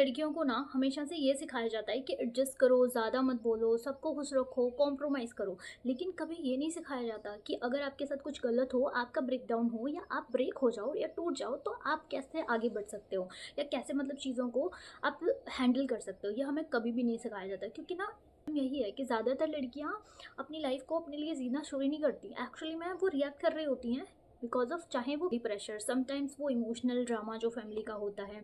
लड़कियों को ना हमेशा से ये सिखाया जाता है कि एडजस्ट करो, ज़्यादा मत बोलो, सबको खुश रखो, कॉम्प्रोमाइज़ करो। लेकिन कभी ये नहीं सिखाया जाता कि अगर आपके साथ कुछ गलत हो, आपका ब्रेकडाउन हो या आप ब्रेक हो जाओ या टूट जाओ, तो आप कैसे आगे बढ़ सकते हो या कैसे मतलब चीज़ों को आप हैंडल कर सकते हो। ये हमें कभी भी नहीं सिखाया जाता, क्योंकि ना यही है कि ज़्यादातर लड़कियाँ अपनी लाइफ को अपने लिए जीना शुरू ही नहीं करती। एक्चुअली में वो रिएक्ट कर रही होती हैं बिकॉज ऑफ, चाहे वो प्रेशर, समटाइम्स वो इमोशनल ड्रामा जो फैमिली का होता है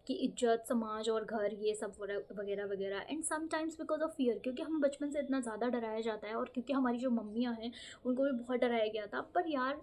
कि इज्जत, समाज और घर, ये सब वगैरह वगैरह, and sometimes because of fear, क्योंकि हम बचपन से इतना ज़्यादा डराया जाता है और क्योंकि हमारी जो मम्मियाँ हैं उनको भी बहुत डराया गया था। पर यार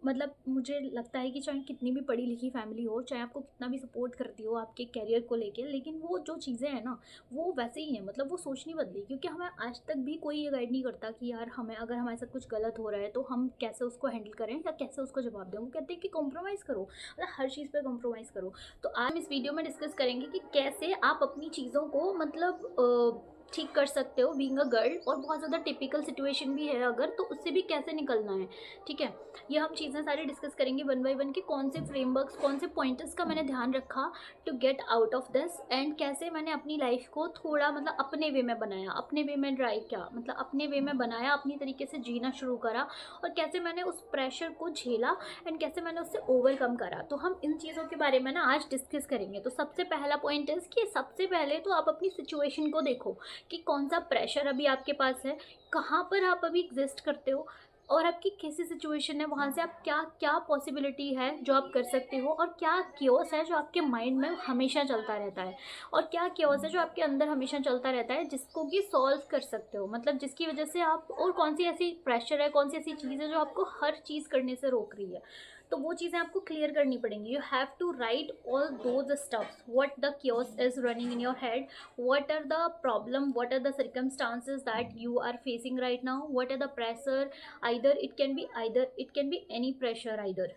मतलब मुझे लगता है कि चाहे कितनी भी पढ़ी लिखी फैमिली हो, चाहे आपको कितना भी सपोर्ट करती हो आपके करियर को लेके, लेकिन वो जो चीज़ें हैं ना वो वैसे ही हैं। मतलब वो सोच नहीं बदली, क्योंकि हमें आज तक भी कोई ये गाइड नहीं करता कि यार हमें अगर हमारे साथ कुछ गलत हो रहा है तो हम कैसे उसको हैंडल करें या कैसे उसको जवाब दें। वो कहते हैं कि कॉम्प्रोमाइज़ करो, मतलब हर चीज़ पे कॉम्प्रोमाइज़ करो। तो आज हम इस वीडियो में डिस्कस करेंगे कि कैसे आप अपनी चीज़ों को मतलब ठीक कर सकते हो बीइंग अ गर्ल, और बहुत ज़्यादा टिपिकल सिचुएशन भी है अगर, तो उससे भी कैसे निकलना है। ठीक है, ये हम चीज़ें सारी डिस्कस करेंगे वन बाय वन कि कौन से फ्रेमवर्क्स, कौन से पॉइंटर्स का मैंने ध्यान रखा to get out of this, and कैसे मैंने अपनी लाइफ को थोड़ा मतलब अपने वे में बनाया, अपने वे में ड्राइव किया, मतलब अपने वे में बनाया, अपनी तरीके से जीना शुरू करा, और कैसे मैंने उस प्रेशर को झेला एंड कैसे मैंने उससे ओवरकम करा। तो हम इन चीज़ों के बारे में ना आज डिस्कस करेंगे। तो सबसे पहला पॉइंट है कि सबसे पहले तो आप अपनी सिचुएशन को देखो कि कौन सा प्रेशर अभी आपके पास है, कहाँ पर आप अभी एग्जिस्ट करते हो, और आपकी कैसी सिचुएशन है, वहाँ से आप क्या क्या पॉसिबिलिटी है जो आप कर सकते हो, और क्या क्योस है जो आपके माइंड में हमेशा चलता रहता है, और क्या क्योस है जो आपके अंदर हमेशा चलता रहता है जिसको कि सॉल्व कर सकते हो, मतलब जिसकी वजह से आप, और कौन सी ऐसी प्रेशर है, कौन सी ऐसी चीज़ है जो आपको हर चीज़ करने से रोक रही है। तो वो चीज़ें आपको क्लियर करनी पड़ेंगी। You have to write all those stuffs, what the chaos is running in your head, what are the problem, what are the circumstances that you are facing right now, what are the pressure, either it can be any pressure, either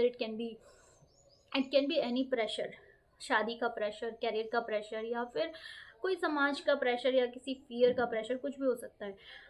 it can be any pressure, शादी का pressure, career का pressure, या फिर कोई समाज का pressure या किसी फियर का प्रेशर, कुछ भी हो सकता है।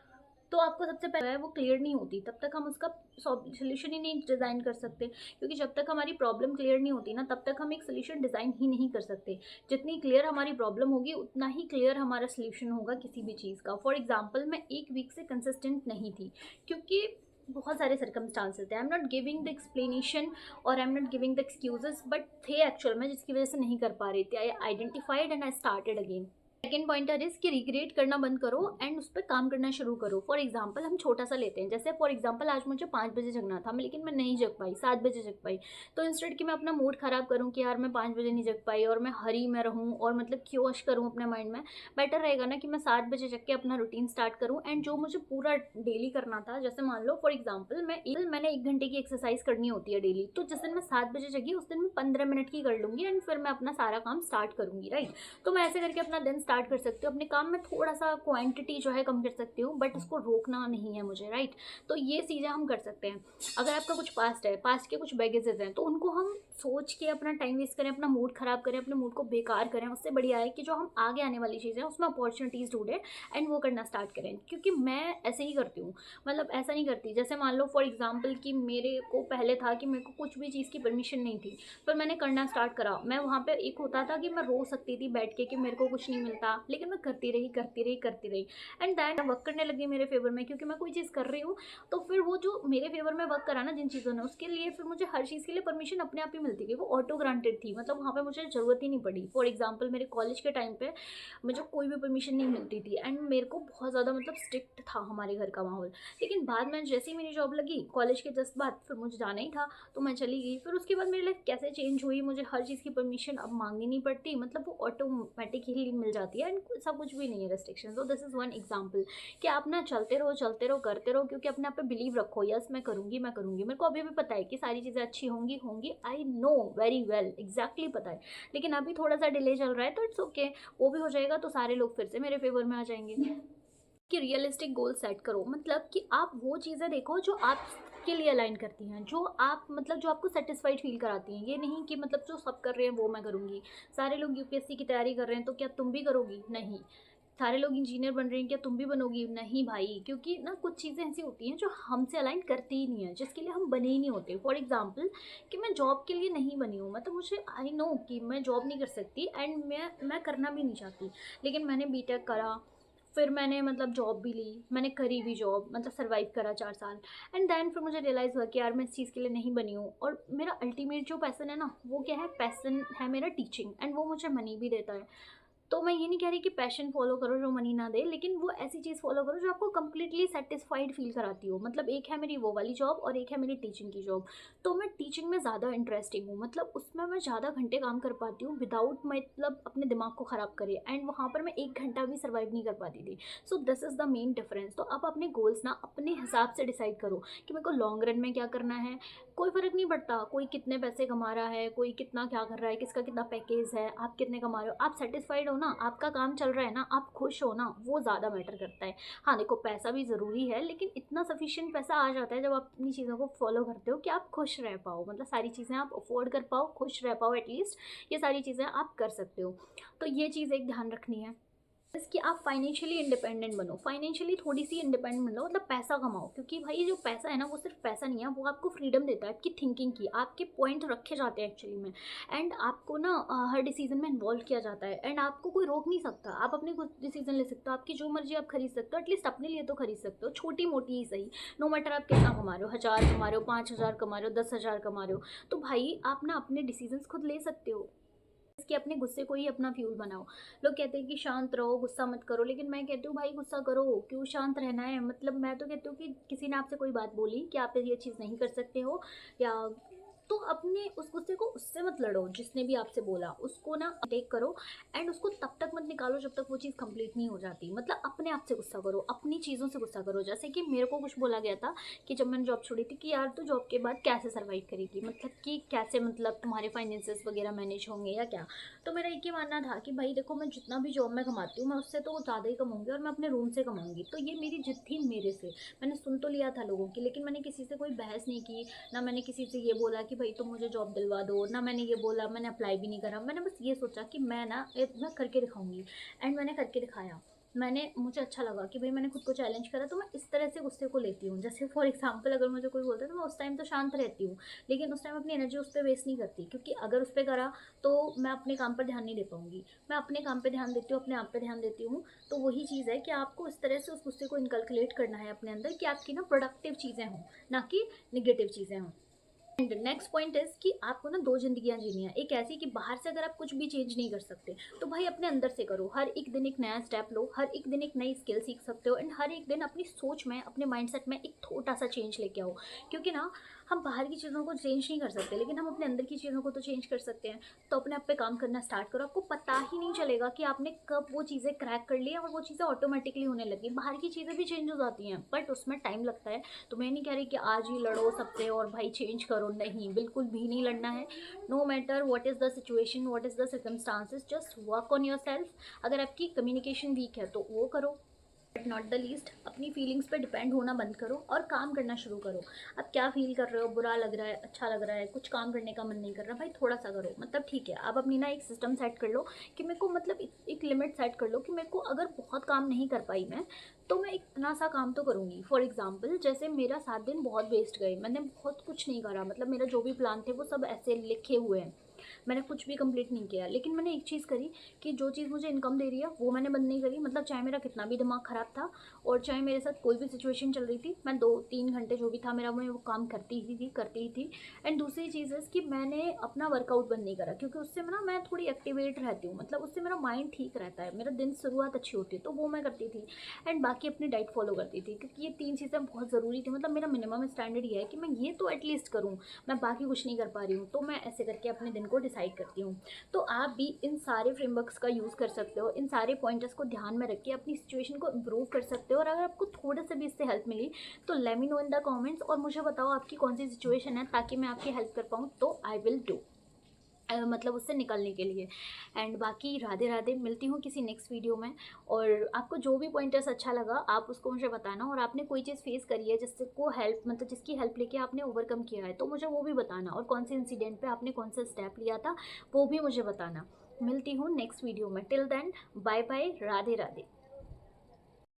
तो आपको सबसे पहले है वो क्लियर नहीं होती तब तक हम उसका सोल्यूशन ही नहीं डिज़ाइन कर सकते, क्योंकि जब तक हमारी प्रॉब्लम क्लियर नहीं होती ना तब तक हम एक सोल्यूशन डिज़ाइन ही नहीं कर सकते। जितनी क्लियर हमारी प्रॉब्लम होगी उतना ही क्लियर हमारा सोल्यूशन होगा किसी भी चीज़ का। फॉर एग्जांपल, मैं एक वीक से कंसिस्टेंट नहीं थी क्योंकि बहुत सारे सर्कमस्टांसेस थे। I am not giving the explanation और I am not giving the excuses, but थे एक्चुअल में जिसकी वजह से नहीं कर पा रही थी। I identified and I started again. Second pointer is कि रिग्रेट करना बंद करो एंड उस पर काम करना शुरू करो। फॉर एग्जाम्पल हम छोटा सा लेते हैं, जैसे फॉर एग्जाम्पल आज मुझे 5 बजे जगना था, लेकिन मैं नहीं जग पाई, 7 बजे जग पाई। तो इंस्टेड कि मैं अपना मूड खराब करूँ कि यार मैं 5 बजे नहीं जग पाई और मैं हरी में रहूँ और मतलब क्योश करूँ अपने माइंड में, बेटर रहेगा ना कि मैं 7 बजे जग के अपना रूटीन स्टार्ट करूँ। एंड जो मुझे पूरा डेली करना था, जैसे मान लो फॉर एग्जाम्पल मैंने 1 घंटे की एक्सरसाइज करनी होती है डेली, तो जिस दिन मैं 7 बजे जगी उस दिन मैं 15 मिनट की कर लूँगी एंड फिर मैं अपना सारा काम स्टार्ट करूँगी, राइट। तो मैं ऐसे करके अपना दिन स्टार्ट कर सकती हूँ। अपने काम में थोड़ा सा क्वांटिटी जो है कम कर सकती हूँ, बट उसको रोकना नहीं है मुझे, राइट। तो ये चीज़ें हम कर सकते हैं। अगर आपका कुछ पास्ट है, पास्ट के कुछ बैगेजेस हैं, तो उनको हम सोच के अपना टाइम वेस्ट करें, अपना मूड खराब करें, अपने मूड को बेकार करें, उससे बढ़िया है कि जो हम आगे आने वाली चीज़ें हैं उसमें अपॉर्चुनिटीज़ ढूंढें एंड वो करना स्टार्ट करें। क्योंकि मैं ऐसे ही करती हूँ, मतलब ऐसा नहीं करती, जैसे मान लो फॉर एग्जाम्पल कि मेरे को पहले था कि मेरे को कुछ भी चीज़ की परमिशन नहीं थी, पर मैंने करना स्टार्ट करा। मैं वहाँ पे एक होता था कि मैं रो सकती थी बैठ के कि मेरे को कुछ नहीं मिलता, लेकिन मैं करती रही करती रही करती रही, एंड दैट वर्क करने लगी मेरे फेवर में, क्योंकि मैं कोई चीज़ कर रही हूँ तो फिर वो जो मेरे फेवर में वर्क करा ना जिन चीज़ों ने, उसके लिए फिर मुझे हर चीज़ के लिए परमिशन अपने आप ही मिलती गई। वो ऑटो ग्रांटेड थी, मतलब वहाँ पे मुझे ज़रूरत ही नहीं पड़ी। फॉर एग्जाम्पल मेरे कॉलेज के टाइम पे मुझे कोई भी परमिशन नहीं मिलती थी एंड मेरे को बहुत ज़्यादा मतलब स्ट्रिक्ट था हमारे घर का माहौल। लेकिन बाद में जैसे ही मेरी जॉब लगी कॉलेज के जस्ट बाद, फिर मुझे जाना ही था तो मैं चली गई। फिर उसके बाद मेरी लाइफ कैसे चेंज हुई, मुझे हर चीज़ की परमिशन अब मांगनी नहीं पड़ती, मतलब वो ऑटोमेटिकली मिल जाती है एंड सब कुछ भी नहीं है रेस्ट्रिक्शन। तो दिस इज़ वन एग्जाम्पल कि आप ना चलते रहो करते रहो, क्योंकि अपने आप पे बिलीव रखो, यस मैं करूँगी मैं करूँगी। मेरे को अभी भी पता है कि सारी चीज़ें अच्छी होंगी होंगी, I know very well, exactly पता है। लेकिन अभी थोड़ा सा डिले चल रहा है तो इट्स ओके, वो भी हो जाएगा तो सारे लोग फिर से मेरे फेवर में आ जाएंगे। कि रियलिस्टिक गोल सेट करो, मतलब कि आप वो चीज़ें देखो जो आप के लिए अलाइन करती हैं, जो आप मतलब जो आपको सेटिस्फाइड फील कराती हैं। ये नहीं कि मतलब जो सब कर रहे हैं वो मैं करूँगी। सारे लोग यूपीएससी की तैयारी कर रहे हैं तो क्या तुम भी करोगी? नहीं। सारे लोग इंजीनियर बन रहे हैं, क्या तुम भी बनोगी? नहीं भाई, क्योंकि ना कुछ चीज़ें ऐसी होती हैं जो हमसे अलाइन करती ही नहीं है, जिसके लिए हम बने ही नहीं होते। फॉर एग्जाम्पल कि मैं जॉब के लिए नहीं बनी हूँ, मतलब मुझे आई नो कि मैं जॉब नहीं कर सकती एंड मैं करना भी नहीं चाहती, लेकिन मैंने बीटेक करा, फिर मैंने मतलब जॉब भी ली, मैंने करी भी जॉब, मतलब सर्वाइव करा 4 साल। एंड देन फिर मुझे रियलाइज़ हुआ कि यार मैं इस चीज़ के लिए नहीं बनी हूँ, और मेरा अल्टीमेट जो पैसन है ना, वो क्या है? पैसन है मेरा टीचिंग, एंड वो मुझे मनी भी देता है। तो मैं ये नहीं कह रही कि पैशन फॉलो करो जो मनी ना दे, लेकिन वो ऐसी चीज़ फॉलो करो जो आपको कंप्लीटली सेटिस्फाइड फील कराती हो। मतलब एक है मेरी वो वाली जॉब और एक है मेरी टीचिंग की जॉब। तो मैं टीचिंग में ज़्यादा इंटरेस्टिंग हूँ, मतलब उसमें मैं ज़्यादा घंटे काम कर पाती हूँ विदाउट मतलब अपने दिमाग को ख़राब करे, एंड वहाँ पर मैं 1 घंटा भी सर्वाइव नहीं कर पाती थी। So this is the main difference. तो आप अपने गोल्स ना अपने हिसाब से डिसाइड करो कि मेरे को लॉन्ग रन में क्या करना है। कोई फ़र्क नहीं पड़ता कोई कितने पैसे कमा रहा है, कोई कितना क्या कर रहा है, किसका कितना पैकेज है, आप कितने कमा रहे हो, आप सेटिस्फाइड हो ना, आपका काम चल रहा है ना, आप खुश हो ना, वो ज़्यादा मैटर करता है। हाँ, देखो पैसा भी ज़रूरी है, लेकिन इतना सफिशिएंट पैसा आ जाता है जब आप अपनी चीज़ों को फॉलो करते हो कि आप खुश रह पाओ, मतलब सारी चीज़ें आप अफोर्ड कर पाओ, खुश रह पाओ एटलीस्ट, ये सारी चीज़ें आप कर सकते हो। तो ये चीज़ एक ध्यान रखनी है कि आप फाइनेंशियली इंडिपेंडेंट बनो, फाइनेंशियली थोड़ी सी इंडिपेंडेंट बनो, मतलब पैसा कमाओ, क्योंकि भाई जो पैसा है ना वो सिर्फ पैसा नहीं है, वो आपको फ्रीडम देता है आपकी थिंकिंग की, आपके पॉइंट रखे जाते हैं एक्चुअली में, एंड आपको ना हर डिसीजन में इन्वॉल्व किया जाता है, एंड आपको कोई रोक नहीं सकता, आप अपने खुद डिसीजन ले सकते हो, आपकी जो मर्जी आप खरीद सकते हो, एटलीस्ट अपने लिए तो खरीद सकते हो, छोटी मोटी ही सही, नो मैटर आप कितना कमा रहे हो, 1000 कमा रहे हो, 5000 कमा रहे हो, 10,000 कमा रहे हो, तो भाई आप ना अपने डिसीजंस खुद ले सकते हो। कि अपने गुस्से को ही अपना फ्यूल बनाओ। लोग कहते हैं कि शांत रहो, गुस्सा मत करो, लेकिन मैं कहती हूँ भाई गुस्सा करो, क्यों शांत रहना है? मतलब मैं तो कहती हूँ कि किसी ने आपसे कोई बात बोली कि आप ये चीज़ नहीं कर सकते हो, या तो अपने उस गुस्से को उससे मत लड़ो, जिसने भी आपसे बोला उसको ना टेक करो, एंड उसको तब तक मत निकालो जब तक वो चीज़ कंप्लीट नहीं हो जाती। मतलब अपने आप से गुस्सा करो, अपनी चीज़ों से गुस्सा करो। जैसे कि मेरे को कुछ बोला गया था कि जब मैंने जॉब छोड़ी थी कि यार तू जॉब के बाद कैसे सर्वाइव करेगी, मतलब कि कैसे, मतलब तुम्हारे फाइनेंसेस वगैरह मैनेज होंगे या क्या। तो मेरा एक ही मानना था कि भाई देखो, मैं जितना भी जॉब में कमाती हूँ मैं उससे तो ज़्यादा ही कमाऊँगी, और मैं अपने रूम से कमाऊँगी। तो ये मेरी जिद थी मेरे से। मैंने सुन तो लिया था लोगों की, लेकिन मैंने किसी से कोई बहस नहीं की, ना मैंने किसी से ये बोला कि भाई तुम मुझे जॉब दिलवा दो, ना मैंने ये बोला, मैंने अप्लाई भी नहीं करा। मैंने बस ये सोचा कि मैं करके दिखाऊंगी, एंड मैंने करके दिखाया। मुझे अच्छा लगा कि भाई मैंने खुद को चैलेंज करा, तो मैं इस तरह से गुस्से को लेती हूँ। जैसे फॉर एग्जांपल अगर मुझे कोई बोलता है तो मैं उस टाइम तो शांत रहती हूँ, लेकिन उस टाइम अपनी एनर्जी उस पर वेस्ट नहीं करती, क्योंकि अगर उस पर करा तो मैं अपने काम पर ध्यान नहीं दे पाऊंगी। मैं अपने काम पे ध्यान देती हूँ, अपने आप पे ध्यान देती हूँ। तो वही चीज़ है कि आपको इस तरह से उस गुस्से को इनकलकुलेट करना है अपने अंदर कि आपकी ना प्रोडक्टिव चीज़ें हों, ना कि निगेटिव चीज़ें हों। एंड नेक्स्ट पॉइंट इज कि आपको ना दो जिंदगियां जीनी है। एक ऐसी कि बाहर से अगर आप कुछ भी चेंज नहीं कर सकते, तो भाई अपने अंदर से करो। हर एक दिन एक नया स्टेप लो, हर एक दिन एक नई स्किल सीख सकते हो, एंड हर एक दिन अपनी सोच में, अपने माइंडसेट में एक छोटा सा चेंज लेके आओ। क्योंकि ना हम बाहर की चीज़ों को चेंज नहीं कर सकते, लेकिन हम अपने अंदर की चीज़ों को तो चेंज कर सकते हैं। तो अपने आप पे काम करना स्टार्ट करो, आपको पता ही नहीं चलेगा कि आपने कब वो चीज़ें क्रैक कर ली और वो चीज़ें ऑटोमेटिकली होने लगी। बाहर की चीज़ें भी चेंज हो जाती हैं, बट उसमें टाइम लगता है। तो मैं नहीं कह रही कि आज ही लड़ो सबसे और भाई चेंज करो, नहीं, बिल्कुल भी नहीं लड़ना है। No matter what is the situation, what is the circumstances, just work on your self. अगर आपकी कम्युनिकेशन वीक है तो वो करो, बट नॉट द लीस्ट अपनी फीलिंग्स पे डिपेंड होना बंद करो और काम करना शुरू करो। आप क्या फील कर रहे हो, बुरा लग रहा है, अच्छा लग रहा है, कुछ काम करने का मन नहीं कर रहा, भाई थोड़ा सा करो। मतलब ठीक है, आप अपनी ना एक सिस्टम सेट कर लो कि मेरे को, मतलब एक लिमिट सेट कर लो कि मेरे को अगर बहुत काम नहीं कर पाई मैं, तो मैं इतना सा काम तो करूँगी। फॉर एग्जाम्पल जैसे मेरा 7 दिन बहुत वेस्ट गए, मैंने बहुत कुछ नहीं करा, मतलब मेरा जो भी प्लान थे वो सब ऐसे लिखे हुए हैं, मैंने कुछ भी कंप्लीट नहीं किया। लेकिन मैंने एक चीज़ करी कि जो चीज़ मुझे इनकम दे रही है वो मैंने बंद नहीं करी। मतलब चाहे मेरा कितना भी दिमाग ख़राब था और चाहे मेरे साथ कोई भी सिचुएशन चल रही थी, मैं 2-3 घंटे जो भी था मेरा, मैं वो काम करती ही थी। एंड दूसरी चीज़ है कि मैंने अपना वर्कआउट बंद नहीं करा, क्योंकि उससे ना मैं थोड़ी एक्टिवेट रहती हूँ, मतलब उससे मेरा माइंड ठीक रहता है, मेरा दिन शुरुआत अच्छी होती है, तो वो मैं करती थी। एंड बाकी अपनी डाइट फॉलो करती थी, क्योंकि ये 3 चीज़ें बहुत ज़रूरी थी। मतलब मेरा मिनिमम स्टैंडर्ड ये है कि मैं ये तो एटलीस्ट करूँ, मैं बाकी कुछ नहीं कर पा रही हूँ, तो मैं ऐसे करके अपने दिन को डिसाइड करती हूँ। तो आप भी इन सारे फ्रेमवर्क्स का यूज़ कर सकते हो, इन सारे पॉइंटर्स को ध्यान में रख के अपनी सिचुएशन को इम्प्रूव कर सकते हो। और अगर आपको थोड़ा सा भी इससे हेल्प मिली तो let me know in the comments, और मुझे बताओ आपकी कौन सी सिचुएशन है, ताकि मैं आपकी हेल्प कर पाऊँ, तो आई विल डू, मतलब उससे निकलने के लिए। एंड बाकी राधे राधे, मिलती हूँ किसी नेक्स्ट वीडियो में। और आपको जो भी पॉइंटर्स अच्छा लगा आप उसको मुझे बताना, और आपने कोई चीज़ फेस करी है जिससे को हेल्प, मतलब जिसकी हेल्प लेके आपने ओवरकम किया है, तो मुझे वो भी बताना, और कौन से इंसिडेंट पे आपने कौन सा स्टेप लिया था वो भी मुझे बताना। मिलती हूँ नेक्स्ट वीडियो में, till then bye bye, Radhe Radhe.